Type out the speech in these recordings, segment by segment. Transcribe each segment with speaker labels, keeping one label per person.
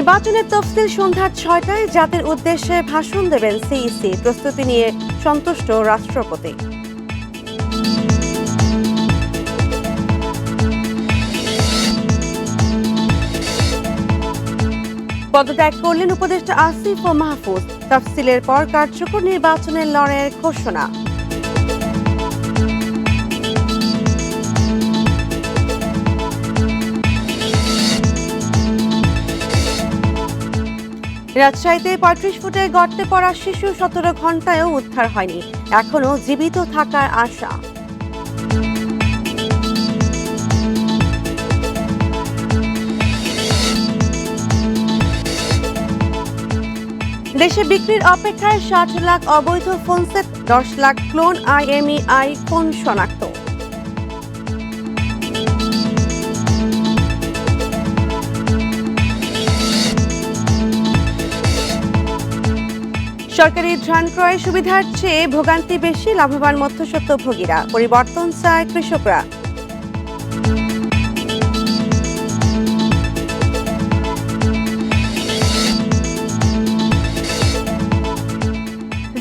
Speaker 1: নির্বাচনের তফসিল সন্ধ্যা ৬টায় জাতির উদ্দেশ্যে ভাষণ দেবেন সিইসি। প্রস্তুতি নিয়ে সন্তুষ্ট রাষ্ট্রপতি। পদত্যাগ করলেন উপদেষ্টা আসিফ ও মাহফুজ। তফসিলের পর কার্যকর নির্বাচনের লড়াইয়ের ঘোষণা। রাজশাহীতে ৩৫ ফুটের গর্তে পড়া শিশু ১৭ ঘণ্টায়ও উদ্ধার হয়নি। এখনও জীবিত থাকার আশা। দেশে বিক্রির অপেক্ষায় ৬০ লাখ অবৈধ phone set, ১০ lakh clone IMEI phone শনাক্ত। সরকারি ধান ক্রয়ের সুবিধার চেয়ে ভোগান্তি বেশি, লাভবান মধ্যস্বত্বভোগীরা। পরিবর্তন চায় কৃষকরা।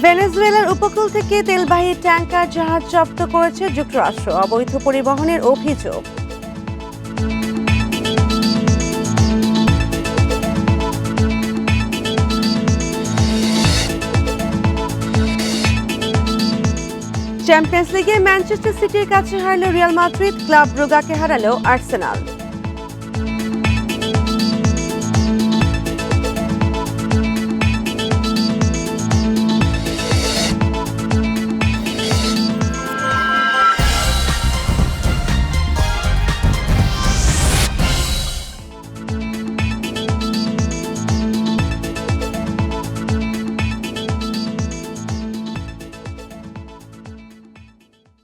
Speaker 1: ভেনেজুয়েলার উপকূল থেকে তেলবাহী ট্যাংকার জাহাজ জব্দ করেছে যুক্তরাষ্ট্র। অবৈধ পরিবহনের অভিযোগ। চ্যাম্পিয়ন্স লিগে ম্যানচেস্টার সিটির কাছে হারল রিয়াল মাদ্রিদ, ক্লাব ব্রুগাকে হারালো আর্সেনাল।